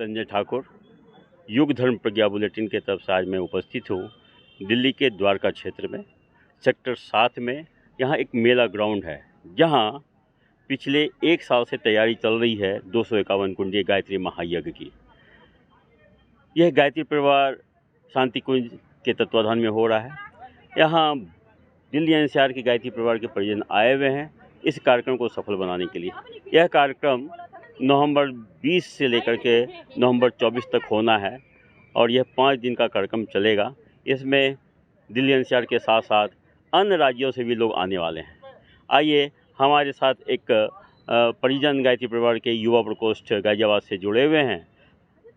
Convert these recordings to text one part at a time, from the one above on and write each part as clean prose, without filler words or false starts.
संजय ठाकुर, युग धर्म प्रज्ञा बुलेटिन के तरफ से आज मैं उपस्थित हूँ दिल्ली के द्वारका क्षेत्र में, सेक्टर 7 में। यहाँ एक मेला ग्राउंड है जहाँ पिछले 1 साल से तैयारी चल रही है 251 कुंडीय गायत्री महायज्ञ की। यह गायत्री परिवार शांति कुंज के तत्वाधान में हो रहा है। यहाँ दिल्ली एनसीआर के गायत्री परिवार के परिजन आए हुए हैं इस कार्यक्रम को सफल बनाने के लिए। यह कार्यक्रम नवंबर 20 से लेकर के नवंबर 24 तक होना है और यह 5 दिन का कार्यक्रम चलेगा। इसमें दिल्ली एनसीआर के साथ साथ अन्य राज्यों से भी लोग आने वाले हैं। आइए हमारे साथ एक परिजन गायत्री परिवार के युवा प्रकोष्ठ गाजियाबाद से जुड़े हुए हैं,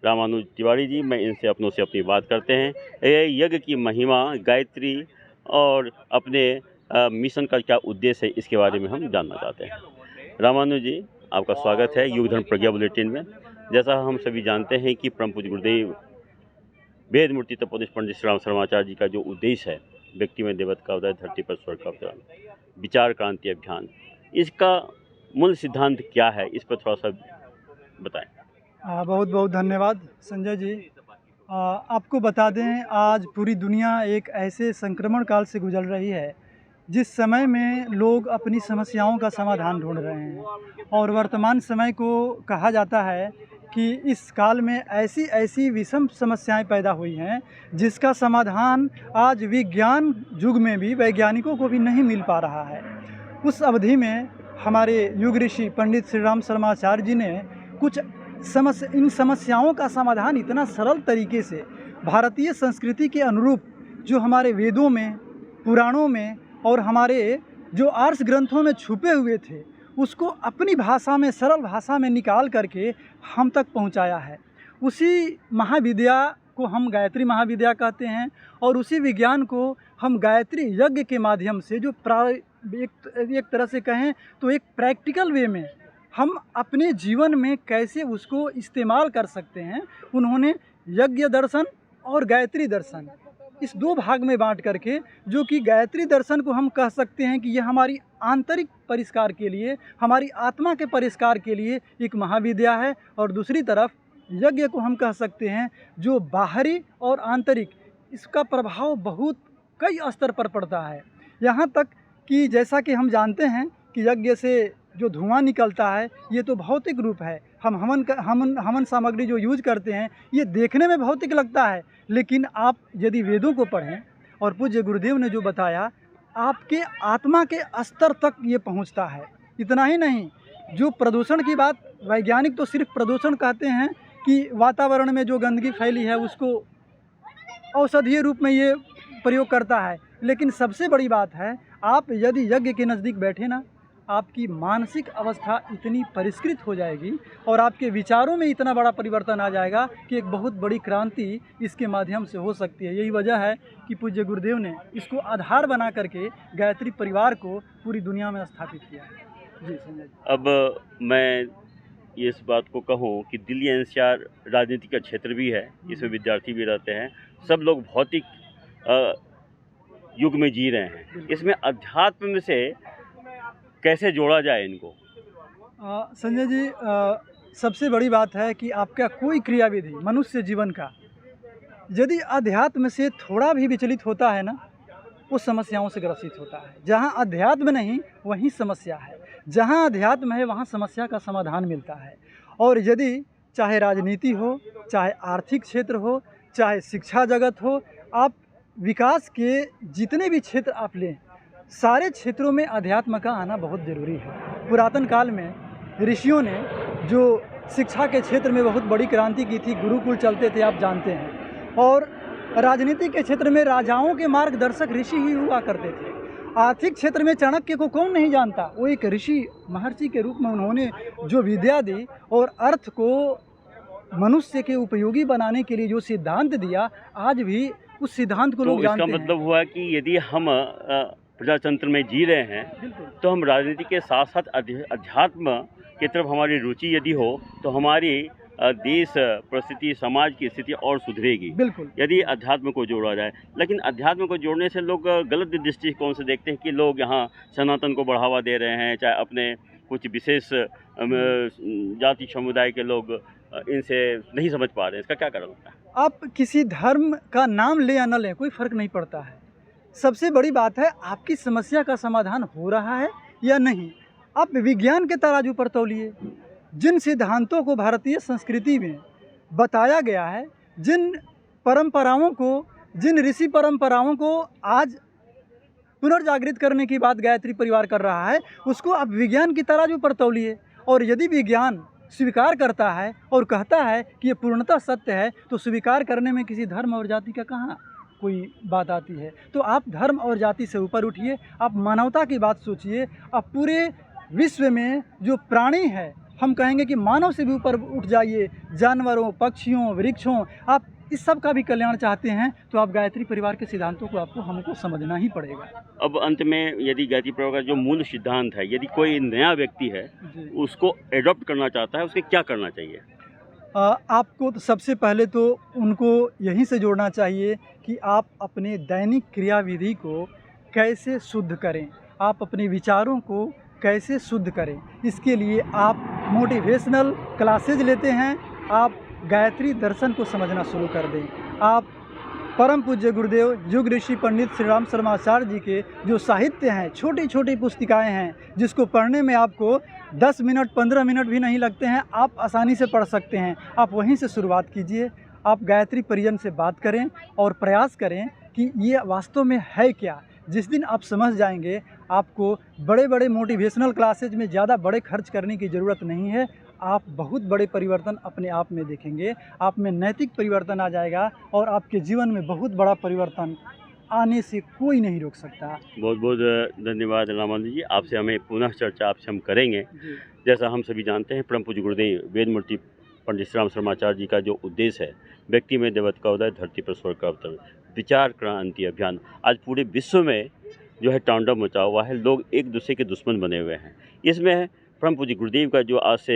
रामानुज तिवारी जी। मैं इनसे अपनों से अपनी बात करते हैं। यह यज्ञ की महिमा, गायत्री और अपने मिशन का क्या उद्देश्य है, इसके बारे में हम जानना चाहते हैं। रामानुज जी, आपका स्वागत है युग धर्म प्रज्ञा बुलेटिन में। जैसा हम सभी जानते हैं कि परम पूज्य गुरुदेव वेद मूर्ति तपोनिष्ठ पंडित श्री राम शर्माचार्य जी का जो उद्देश्य है, व्यक्ति में देवत्व का उदय, धरती पर स्वर्ग का अवतरण, विचार क्रांति अभियान, इसका मूल सिद्धांत क्या है, इस पर थोड़ा सा बताएं। बहुत बहुत धन्यवाद संजय जी। आपको बता दें, आज पूरी दुनिया एक ऐसे संक्रमण काल से गुजर रही है जिस समय में लोग अपनी समस्याओं का समाधान ढूंढ रहे हैं और वर्तमान समय को कहा जाता है कि इस काल में ऐसी ऐसी विषम समस्याएं पैदा हुई हैं जिसका समाधान आज विज्ञान युग में भी वैज्ञानिकों को भी नहीं मिल पा रहा है। उस अवधि में हमारे युग ऋषि पंडित श्री राम शर्माचार्य जी ने कुछ इन समस्याओं का समाधान इतना सरल तरीके से भारतीय संस्कृति के अनुरूप, जो हमारे वेदों में, पुराणों में और हमारे जो आर्ष ग्रंथों में छुपे हुए थे, उसको अपनी भाषा में, सरल भाषा में निकाल करके हम तक पहुंचाया है। उसी महाविद्या को हम गायत्री महाविद्या कहते हैं और उसी विज्ञान को हम गायत्री यज्ञ के माध्यम से, जो एक तरह से कहें तो एक प्रैक्टिकल वे में हम अपने जीवन में कैसे उसको इस्तेमाल कर सकते हैं, उन्होंने यज्ञ दर्शन और गायत्री दर्शन इस 2 भाग में बांट करके, जो कि गायत्री दर्शन को हम कह सकते हैं कि यह हमारी आंतरिक परिष्कार के लिए, हमारी आत्मा के परिष्कार के लिए एक महाविद्या है, और दूसरी तरफ यज्ञ को हम कह सकते हैं जो बाहरी और आंतरिक, इसका प्रभाव बहुत कई स्तर पर पड़ता है। यहाँ तक कि जैसा कि हम जानते हैं कि यज्ञ से जो धुआं निकलता है ये तो भौतिक रूप है। हम हवन सामग्री जो यूज करते हैं ये देखने में भौतिक लगता है, लेकिन आप यदि वेदों को पढ़ें और पूज्य गुरुदेव ने जो बताया, आपके आत्मा के स्तर तक ये पहुंचता है। इतना ही नहीं, जो प्रदूषण की बात, वैज्ञानिक तो सिर्फ प्रदूषण कहते हैं कि वातावरण में जो गंदगी फैली है उसको औषधीय रूप में ये प्रयोग करता है, लेकिन सबसे बड़ी बात है, आप यदि यज्ञ के नज़दीक बैठे ना, आपकी मानसिक अवस्था इतनी परिष्कृत हो जाएगी और आपके विचारों में इतना बड़ा परिवर्तन आ जाएगा कि एक बहुत बड़ी क्रांति इसके माध्यम से हो सकती है। यही वजह है कि पूज्य गुरुदेव ने इसको आधार बना करके गायत्री परिवार को पूरी दुनिया में स्थापित किया। जी संजय जी। अब मैं इस बात को कहूँ कि दिल्ली एनसीआर राजनीति का क्षेत्र भी है, इसमें विद्यार्थी भी रहते हैं, सब लोग भौतिक युग में जी रहे हैं। इसमें अध्यात्म से कैसे जोड़ा जाए इनको? संजय जी, सबसे बड़ी बात है कि आपका कोई क्रियाविधि मनुष्य जीवन का यदि अध्यात्म से थोड़ा भी विचलित होता है ना, वो समस्याओं से ग्रसित होता है। जहाँ अध्यात्म नहीं वहीं समस्या है, जहाँ अध्यात्म है वहाँ समस्या का समाधान मिलता है। और यदि चाहे राजनीति हो, चाहे आर्थिक क्षेत्र हो, चाहे शिक्षा जगत हो, आप विकास के जितने भी क्षेत्र आप लें, सारे क्षेत्रों में अध्यात्म का आना बहुत ज़रूरी है। पुरातन काल में ऋषियों ने जो शिक्षा के क्षेत्र में बहुत बड़ी क्रांति की थी, गुरुकुल चलते थे, आप जानते हैं। और राजनीति के क्षेत्र में राजाओं के मार्गदर्शक ऋषि ही हुआ करते थे। आर्थिक क्षेत्र में चाणक्य को कौन नहीं जानता, वो एक ऋषि महर्षि के रूप में उन्होंने जो विद्या दी और अर्थ को मनुष्य के उपयोगी बनाने के लिए जो सिद्धांत दिया, आज भी उस सिद्धांत को लोग जानते हैं। इसका मतलब हुआ कि यदि हम प्रजातंत्र में जी रहे हैं तो हम राजनीति के साथ साथ अध्यात्म की तरफ हमारी रुचि यदि हो तो हमारी देश परिस्थिति, समाज की स्थिति और सुधरेगी। बिल्कुल, यदि अध्यात्म को जोड़ा जाए। लेकिन अध्यात्म को जोड़ने से लोग गलत दृष्टिकोण से देखते हैं कि लोग यहाँ सनातन को बढ़ावा दे रहे हैं, चाहे अपने कुछ विशेष जाति समुदाय के लोग इनसे नहीं समझ पा रहे हैं, इसका क्या कारण होता है? आप किसी धर्म का नाम ले या न लें, कोई फ़र्क नहीं पड़ता है। सबसे बड़ी बात है आपकी समस्या का समाधान हो रहा है या नहीं। आप विज्ञान के तराजू पर तौलिए। जिन सिद्धांतों को भारतीय संस्कृति में बताया गया है, जिन परंपराओं को, जिन ऋषि परंपराओं को आज पुनर्जागृत करने की बात गायत्री परिवार कर रहा है, उसको आप विज्ञान की तराजू पर तौलिए। और यदि विज्ञान स्वीकार करता है और कहता है कि ये पूर्णतः सत्य है, तो स्वीकार करने में किसी धर्म और जाति का कहाँ कोई बात आती है। तो आप धर्म और जाति से ऊपर उठिए, आप मानवता की बात सोचिए। आप पूरे विश्व में जो प्राणी है, हम कहेंगे कि मानव से भी ऊपर उठ जाइए। जानवरों, पक्षियों, वृक्षों, आप इस सब का भी कल्याण चाहते हैं, तो आप गायत्री परिवार के सिद्धांतों को हमको समझना ही पड़ेगा। अब अंत में यदि गायत्री परिवार का जो मूल सिद्धांत है, यदि कोई नया व्यक्ति है उसको एडॉप्ट करना चाहता है, उसके क्या करना चाहिए? आपको तो सबसे पहले तो उनको यहीं से जोड़ना चाहिए कि आप अपने दैनिक क्रियाविधि को कैसे शुद्ध करें, आप अपने विचारों को कैसे शुद्ध करें। इसके लिए आप मोटिवेशनल क्लासेज लेते हैं, आप गायत्री दर्शन को समझना शुरू कर दें। आप परम पूज्य गुरुदेव युग ऋषि पंडित श्री राम शर्माचार्य जी के जो साहित्य हैं, छोटी छोटी पुस्तिकाएं हैं, जिसको पढ़ने में आपको 10 मिनट 15 मिनट भी नहीं लगते हैं, आप आसानी से पढ़ सकते हैं। आप वहीं से शुरुआत कीजिए। आप गायत्री परिजन से बात करें और प्रयास करें कि ये वास्तव में है क्या। जिस दिन आप समझ जाएंगे, आपको बड़े बड़े मोटिवेशनल क्लासेज में ज़्यादा बड़े खर्च करने की ज़रूरत नहीं है। आप बहुत बड़े परिवर्तन अपने आप में देखेंगे, आप में नैतिक परिवर्तन आ जाएगा और आपके जीवन में बहुत बड़ा परिवर्तन आने से कोई नहीं रोक सकता। बहुत बहुत धन्यवाद रामानंद जी। आपसे हमें पुनः चर्चा आपसे हम करेंगे। जैसा हम सभी जानते हैं, परम पूज्य गुरुदेव वेद मूर्ति पंडित श्री राम शर्माचार्य जी का जो उद्देश्य है, व्यक्ति में देवत्व का उदय, धरती पर स्वर्ग का अवतरण, विचार क्रांति अभियान, आज पूरे विश्व में जो है तांडव मचा हुआ है। लोग एक दूसरे के दुश्मन बने हुए हैं। इसमें परम पूज्य गुरुदेव का जो आज से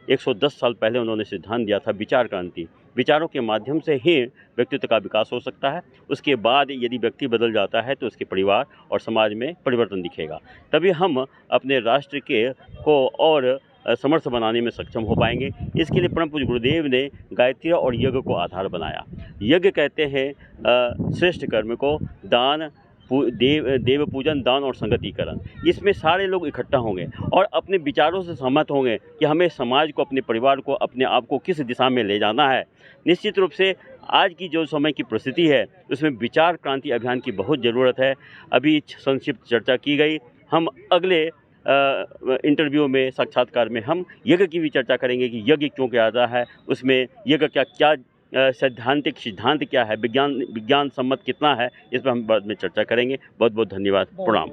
110 साल पहले उन्होंने सिद्धांत दिया था, विचार क्रांति, विचारों के माध्यम से ही व्यक्तित्व का विकास हो सकता है। उसके बाद यदि व्यक्ति बदल जाता है तो उसके परिवार और समाज में परिवर्तन दिखेगा। तभी हम अपने राष्ट्र के को और समर्थ बनाने में सक्षम हो पाएंगे। इसके लिए परम पूज्य गुरुदेव ने गायत्री और यज्ञ को आधार बनाया। यज्ञ कहते हैं श्रेष्ठ कर्म को, दान, देव पूजन, दान और संगतिकरण। इसमें सारे लोग इकट्ठा होंगे और अपने विचारों से सहमत होंगे कि हमें समाज को, अपने परिवार को, अपने आप को किस दिशा में ले जाना है। निश्चित रूप से आज की जो समय की परिस्थिति है, उसमें विचार क्रांति अभियान की बहुत ज़रूरत है। अभी संक्षिप्त चर्चा की गई। हम अगले इंटरव्यू में, साक्षात्कार में हम यज्ञ की भी चर्चा करेंगे कि यज्ञ क्यों किया जाता है, उसमें यज्ञ क्या सैद्धांतिक सिद्धांत क्या है, विज्ञान सम्मत कितना है, इस पर हम बाद में चर्चा करेंगे। बहुत बहुत धन्यवाद। प्रणाम।